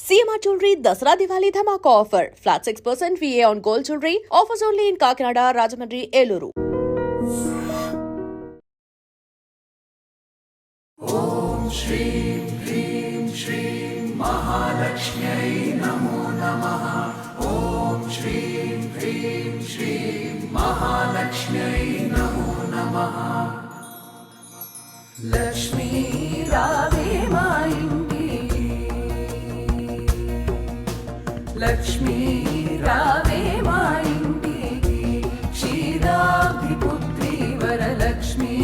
CMR Jewelry Dasra Diwali Dhamaka offer. Flat 6% VA on gold jewelry. Offers only in Kakinada, Rajahmundry, Eluru. Om Shri Hrim Shri Mahalakshmi Namo Namaha. Om Shri Hrim Shri Mahalakshmi Namo Namaha. Lakshmi Radhe Mai Lakshmi Rave Ma Inti Kshiradhi Putri Varalakshmi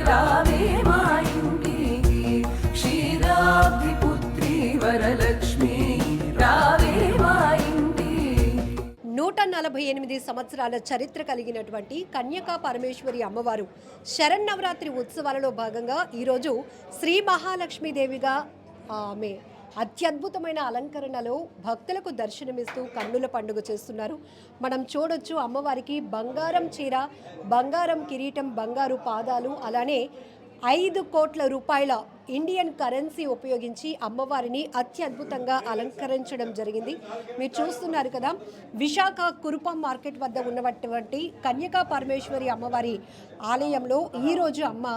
Rave Ma Inti Kshiradhi Putri Varalakshmi Rave Ma Inti 148 సంవత్సరాల చరిత్ర కలిగినటువంటి కన్యకా పరమేశ్వరి అమ్మవారు శరన్నవరాత్రి ఉత్సవాలలో భాగంగా ఈరోజు శ్రీ మహాలక్ష్మీదేవిగా ఆమె అత్యద్భుతమైన అలంకరణలో భక్తులకు దర్శనమిస్తూ కన్నుల పండుగ చేస్తున్నారు. మనం చూడొచ్చు అమ్మవారికి బంగారం చీర, బంగారం కిరీటం, బంగారు పాదాలు, అలానే 5 కోట్ల రూపాయల ఇండియన్ కరెన్సీ ఉపయోగించి అమ్మవారిని అత్యద్భుతంగా అలంకరించడం జరిగింది. మీరు చూస్తున్నారు కదా, విశాఖ కురుపం మార్కెట్ వద్ద ఉన్నటువంటి కన్యకా పరమేశ్వరి అమ్మవారి ఆలయంలో ఈరోజు అమ్మ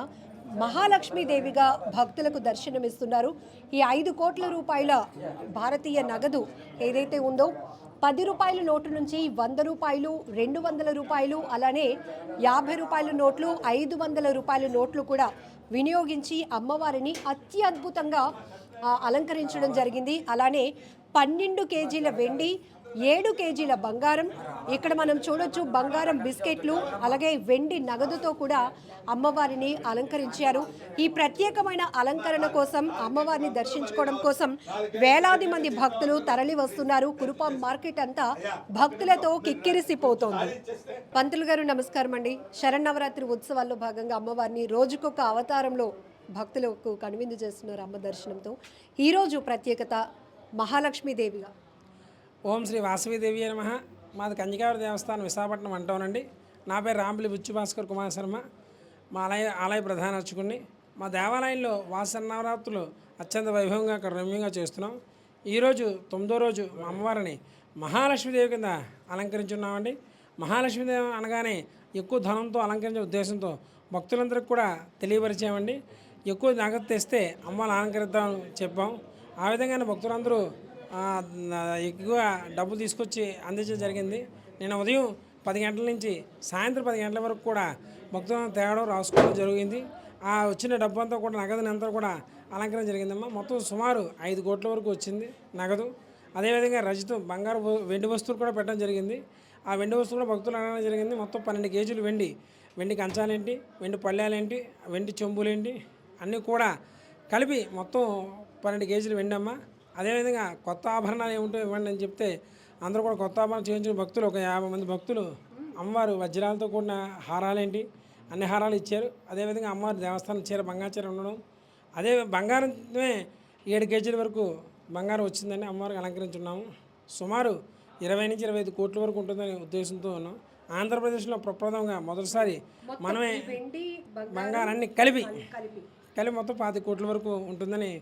మహాలక్ష్మీదేవిగా భక్తులకు దర్శనమిస్తున్నారు. ఈ 5 కోట్ల రూపాయల భారతీయ నగదు ఏదైతే ఉందో 10 రూపాయల నోటు నుంచి 100 రూపాయలు, 200 రూపాయలు, అలానే 50 రూపాయల నోట్లు, 500 రూపాయల నోట్లు కూడా వినియోగించి అమ్మవారిని అత్యద్భుతంగా అలంకరించడం జరిగింది. అలానే 12 కేజీల వెండి, 7 కేజీల బంగారం, ఇక్కడ మనం చూడొచ్చు బంగారం బిస్కెట్లు, అలాగే వెండి నగదుతో కూడా అమ్మవారిని అలంకరించారు. ఈ ప్రత్యేకమైన అలంకరణ కోసం, అమ్మవారిని దర్శించుకోవడం కోసం వేలాది మంది భక్తులు తరలి వస్తున్నారు. కురుపాం మార్కెట్ అంతా భక్తులతో కిక్కిరిసిపోతోంది. పంతులు గారు నమస్కారం అండి. శరన్నవరాత్రి ఉత్సవాల్లో భాగంగా అమ్మవారిని రోజుకొక అవతారంలో భక్తులకు కనువిందు చేస్తున్నారు అమ్మ దర్శనంతో. ఈరోజు ప్రత్యేకత మహాలక్ష్మీదేవిగా. ఓం శ్రీ వాసవీదేవి నమః. మాది కంచికావరి దేవస్థానం విశాఖపట్నం అంటానండి. నా పేరు రాంపల్లి బుచ్చి భాస్కర్ కుమార్ శర్మ. మా ఆలయ ప్రధాన అర్చకుడిని. మా దేవాలయంలో వాసన్నవరాత్రులు అత్యంత వైభవంగా అక్కడ రమ్యంగా చేస్తున్నాం. ఈరోజు 9వ రోజు మా అమ్మవారిని మహాలక్ష్మీదేవి కింద అలంకరించున్నామండి. మహాలక్ష్మీదేవి అనగానే ఎక్కువ ధనంతో అలంకరించే ఉద్దేశంతో భక్తులందరికీ కూడా తెలియపరిచామండి. ఎక్కువ నగదు తెస్తే అమ్మని అలంకరిద్దామని చెప్పాం. ఆ విధంగానే భక్తులందరూ ఎక్కువ డబ్బు తీసుకొచ్చి అందించడం జరిగింది. నేను ఉదయం 10 గంటల నుంచి సాయంత్రం 10 గంటల వరకు కూడా భక్తులను తేవడం రాసుకోవడం జరిగింది. ఆ వచ్చిన డబ్బు అంతా కూడా నగదుని అంతా కూడా అలంకరణ జరిగిందమ్మా. మొత్తం సుమారు 5 కోట్ల వరకు వచ్చింది నగదు. అదేవిధంగా రజతం, బంగారు, వెండి వస్తువులు కూడా పెట్టడం జరిగింది. ఆ వెండి వస్తువులు కూడా భక్తులు అనడం జరిగింది. మొత్తం 12 కేజీలు వెండి కంచాలేంటి, వెండి పళ్ళాలేంటి, వెండి చెంబులేంటి అన్నీ కూడా కలిపి మొత్తం 12 కేజీలు వెండి అమ్మ. అదేవిధంగా కొత్త ఆభరణాలు ఏమిటో ఇవ్వండి అని చెప్తే అందరూ కూడా కొత్త ఆభరణాలు చేయించిన భక్తులు ఒక 50 మంది భక్తులు అమ్మవారు వజ్రాలతో కూడిన హారాలేంటి అన్ని హారాలు ఇచ్చారు. అదేవిధంగా అమ్మవారి దేవస్థానం చీర, బంగారు చీర ఉండడం, అదే బంగారమే 7 కేజీల వరకు బంగారం వచ్చిందని అమ్మవారికి అలంకరించున్నాము. సుమారు 20 నుంచి 25 కోట్ల వరకు ఉంటుందని ఉద్దేశంతో ఉన్నాం. ఆంధ్రప్రదేశ్లో ప్రప్రథమంగా మొదటిసారి మనమే బంగారాన్ని కలిపి మొత్తం 25 కోట్ల వరకు ఉంటుందని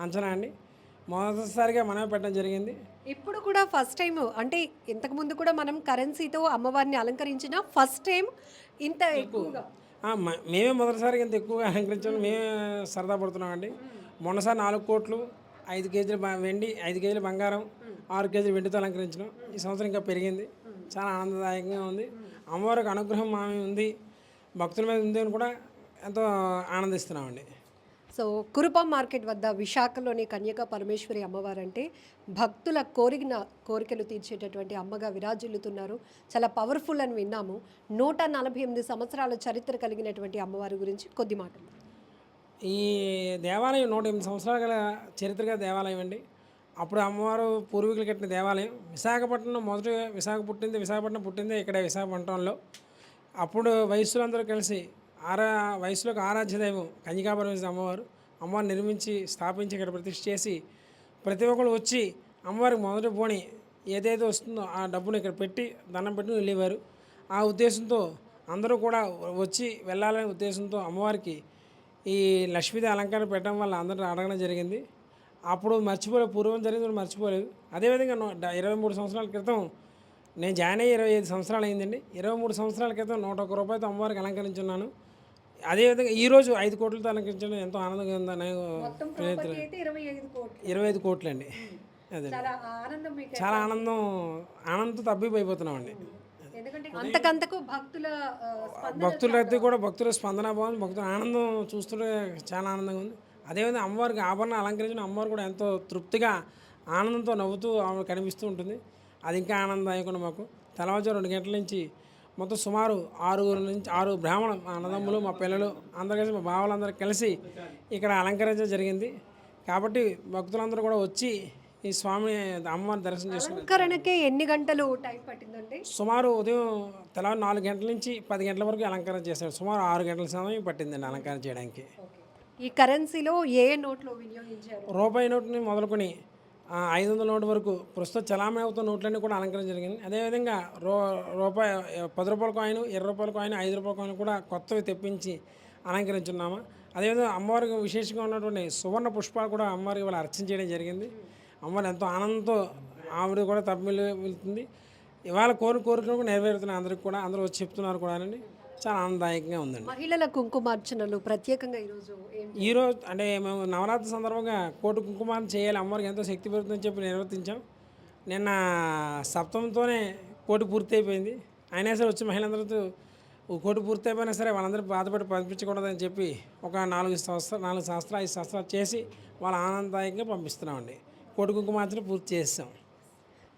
అంచనా అండి. మొదటిసారిగా మనమే పెట్టడం జరిగింది. ఇప్పుడు కూడా ఫస్ట్ టైం, అంటే ఇంతకుముందు కూడా మనం కరెన్సీతో అమ్మవారిని అలంకరించిన ఫస్ట్ టైం ఇంత ఎక్కువగా మేమే మొదటిసారిగా ఇంత ఎక్కువగా అలంకరించడం మేమే సరదా పడుతున్నామండి. మొన్నసారి 4 కోట్లు, 5 కేజీల వెండి, 5 కేజీల బంగారం, 6 కేజీల వెండితో అలంకరించడం. ఈ సంవత్సరం ఇంకా పెరిగింది. చాలా ఆనందదాయకంగా ఉంది. అమ్మవారికి అనుగ్రహం మా మీద ఉంది, భక్తుల మీద ఉంది అని కూడా ఎంతో ఆనందిస్తున్నామండి. సో కురుపం మార్కెట్ వద్ద విశాఖలోని కన్యకా పరమేశ్వరి అమ్మవారు అంటే భక్తుల కోరికలు తీర్చేటటువంటి అమ్మగా విరాజిల్లుతున్నారు. చాలా పవర్ఫుల్ అని విన్నాము. 148 సంవత్సరాల చరిత్ర కలిగినటువంటి అమ్మవారి గురించి కొద్ది మాటలు. ఈ దేవాలయం 108 సంవత్సరాల గల చరిత్ర గల దేవాలయం అండి. అప్పుడు అమ్మవారు పూర్వీకులు కట్టిన దేవాలయం. విశాఖపట్నం మొదటి విశాఖపట్నం పుట్టిందే ఇక్కడ విశాఖపట్నంలో. అప్పుడు వయస్సులందరూ కలిసి వయసులోకి ఆరాధ్య దైవం కన్యకా పరమేశ్వరి అమ్మవారు నిర్మించి స్థాపించి ఇక్కడ ప్రతిష్ఠ చేసి ప్రతి ఒక్కరు వచ్చి అమ్మవారికి మొదటి పోని ఏదైతే వస్తుందో ఆ డబ్బును ఇక్కడ పెట్టి దండం పెట్టి వెళ్ళేవారు. ఆ ఉద్దేశంతో అందరూ కూడా వచ్చి వెళ్ళాలనే ఉద్దేశంతో అమ్మవారికి ఈ లక్ష్మీదేవి అలంకరణ పెట్టడం వల్ల అందరూ అడగడం జరిగింది. అప్పుడు మర్చిపోలేదు, పూర్వం జరిగింది మర్చిపోలేదు. అదేవిధంగా 23 సంవత్సరాల క్రితం నేను జాయిన్ అయ్యి 25 సంవత్సరాలు అయిందండి. 23 సంవత్సరాల క్రితం 101 రూపాయలతో అమ్మవారికి అలంకరించున్నాను. అదేవిధంగా ఈరోజు 5 కోట్లతో అలంకరించడం ఎంతో ఆనందంగా ఉందని మొత్తం ప్రాపర్టీ అయితే 25 కోట్లు. 25 కోట్లండి. అదే చాలా ఆనందం మీకు. చాలా ఆనందంతో తబ్బిపోయిపోతున్నామండి. ఎందుకంటే అంతకంతకు భక్తుల భక్తుల రద్దీ కూడా, భక్తుల స్పందన బాగుంది, భక్తుల ఆనందం చూస్తుంటే చాలా ఆనందంగా ఉంది. అదేవిధంగా అమ్మవారికి ఆభరణం అలంకరించిన అమ్మవారు కూడా ఎంతో తృప్తిగా ఆనందంతో నవ్వుతూ ఆమె కనిపిస్తూ ఉంటుంది. అది ఇంకా ఆనందదాయకుండా మాకు. తెల్లవారుజాము 2 గంటల నుంచి మొత్తం సుమారు 6 బ్రాహ్మణులు, మా అన్నదమ్ములు, మా పిల్లలు అందరూ కలిసి, మా బావలందరూ కలిసి ఇక్కడ అలంకరించడం జరిగింది. కాబట్టి భక్తులందరూ కూడా వచ్చి ఈ స్వామి అమ్మవారిని దర్శనం చేసుకున్నారు. అలంకరణకే ఎన్ని గంటలు టైం పట్టిందండి? సుమారు ఉదయం తెల్లవారు 4 గంటల నుంచి 10 గంటల వరకు అలంకరణ చేశారు. సుమారు 6 గంటల సమయం పట్టిందండి అలంకరణ చేయడానికి. ఈ కరెన్సీలో ఏ నోట్లు వినియోగించారు? రూపాయి నోటుని మొదలుకొని 500 నోటు వరకు ప్రస్తుతం చలామణి అవుతున్న నోట్లన్నీ కూడా అలంకరణ జరిగింది. అదేవిధంగా రూపాయి 10 రూపాయల కాయిన్, 20 రూపాయల కాయిన్, 5 రూపాయల కాయిన్ కూడా కొత్తవి తెప్పించి అలంకరించున్నాము. అదేవిధంగా అమ్మవారికి విశేషంగా ఉన్నటువంటి సువర్ణ పుష్పాలు కూడా అమ్మవారికి ఇవాళ అర్చన చేయడం జరిగింది. అమ్మవారు ఎంతో ఆనందంతో ఆవిడ కూడా తప్పిల్లు వెళ్తుంది. ఇవాళ కోరికలు నెరవేరుతున్నాయి అందరికి కూడా, అందరూ వచ్చి చెప్తున్నారు కూడా అండి. చాలా ఆనందదాయకంగా ఉందండి. మహిళల కుంకుమార్చనలు ప్రత్యేకంగా ఈరోజు అంటే మేము నవరాత్రి సందర్భంగా కోటి కుంకుమార్చన చేయాలి, అమ్మవారికి ఎంతో శక్తి పెరుగుతుందని చెప్పి నిర్వర్తించాం. నిన్న సప్తమంతోనే కోటి పూర్తి అయిపోయింది. అయినా సరే వచ్చి మహిళలందరితో కోటి పూర్తి అయిపోయినా సరే వాళ్ళందరూ బాధపడి పంపించకూడదని చెప్పి ఒక 4 సంవత్సరాలు 5 సంవత్సరాలు చేసి వాళ్ళ ఆనందదాయకంగా పంపిస్తున్నామండి. కోటి కుంకుమార్చన పూర్తి చేస్తాం.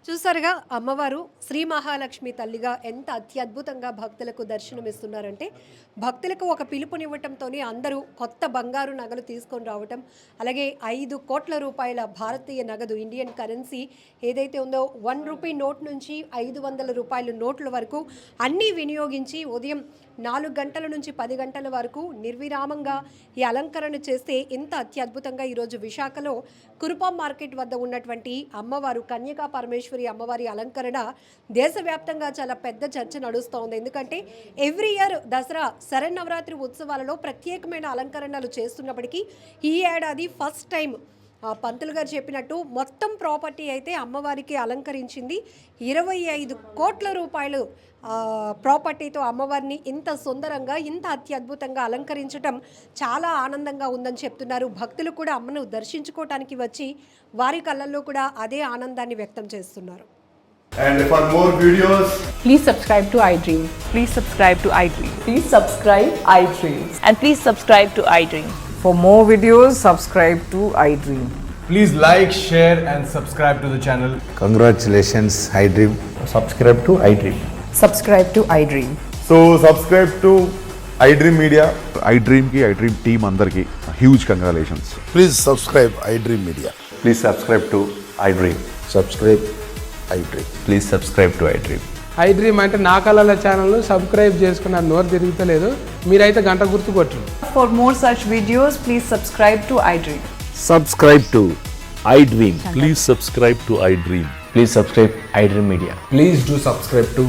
చూసారుగా అమ్మవారు శ్రీ మహాలక్ష్మి తల్లిగా ఎంత అత్యద్భుతంగా భక్తులకు దర్శనమిస్తున్నారంటే, భక్తులకు ఒక పిలుపునివ్వటంతో అందరూ కొత్త బంగారు నగలు తీసుకొని రావటం, అలాగే 5 కోట్ల రూపాయల భారతీయ నగదు ఇండియన్ కరెన్సీ ఏదైతే ఉందో 1 రూపీ నోట్ నుంచి 500 రూపాయల నోట్ల వరకు అన్నీ వినియోగించి ఉదయం 4 గంటల నుంచి 10 గంటల వరకు నిర్విరామంగా ఈ అలంకరణ చేస్తే ఎంత అత్యద్భుతంగా ఈరోజు విశాఖలో కురుపాం మార్కెట్ వద్ద ఉన్నటువంటి అమ్మవారు కన్యకా పరమేశ్వరి అమ్మవారి అలంకరణ దేశవ్యాప్తంగా చాలా పెద్ద చర్చ నడుస్తోంది. ఎందుకంటే ఎవ్రీ ఇయర్ దసరా శరన్నవరాత్రి ఉత్సవాలలో ప్రత్యేకమైన అలంకరణలు చేస్తున్నప్పటికీ ఈ ఏడాది ఫస్ట్ టైం పంతులు గారు చెప్పినట్టు మొత్తం ప్రాపర్టీ అయితే అమ్మవారికి అలంకరించింది. 25 కోట్ల రూపాయలు ప్రాపర్టీతో అమ్మవారిని ఇంత సుందరంగా, ఇంత అత్యద్భుతంగా అలంకరించడం చాలా ఆనందంగా ఉందని చెప్తున్నారు. భక్తులు కూడా అమ్మను దర్శించుకోవటానికి వచ్చి వారి కళ్ళల్లో కూడా అదే ఆనందాన్ని వ్యక్తం చేస్తున్నారు. And for more videos, Please subscribe to iDream. Please subscribe to iDream. Please subscribe iDream. And please subscribe to iDream. For more videos, subscribe to iDream. please like, share and subscribe to the channel. Congratulations, iDream. Subscribe to iDream. Subscribe to iDream. So subscribe to iDream Media. iDream ki iDream team andarki huge congratulations. Please subscribe iDream Media. Please subscribe to iDream. Subscribe iDream. Please subscribe to iDream. iDream అంటే నా కళల channel subscribe చేసుకున్న నోరు తిరుగుతలేదు, మీరైతే గంట గుర్తు కొట్టండి. For more such videos, please subscribe to iDream. Subscribe to iDream. Please subscribe to iDream. Please subscribe iDream Media. Please do subscribe to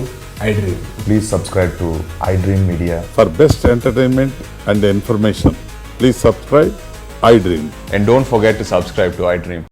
iDream. Please subscribe to iDream Media. For best entertainment and information, please subscribe iDream. And don't forget to subscribe to iDream.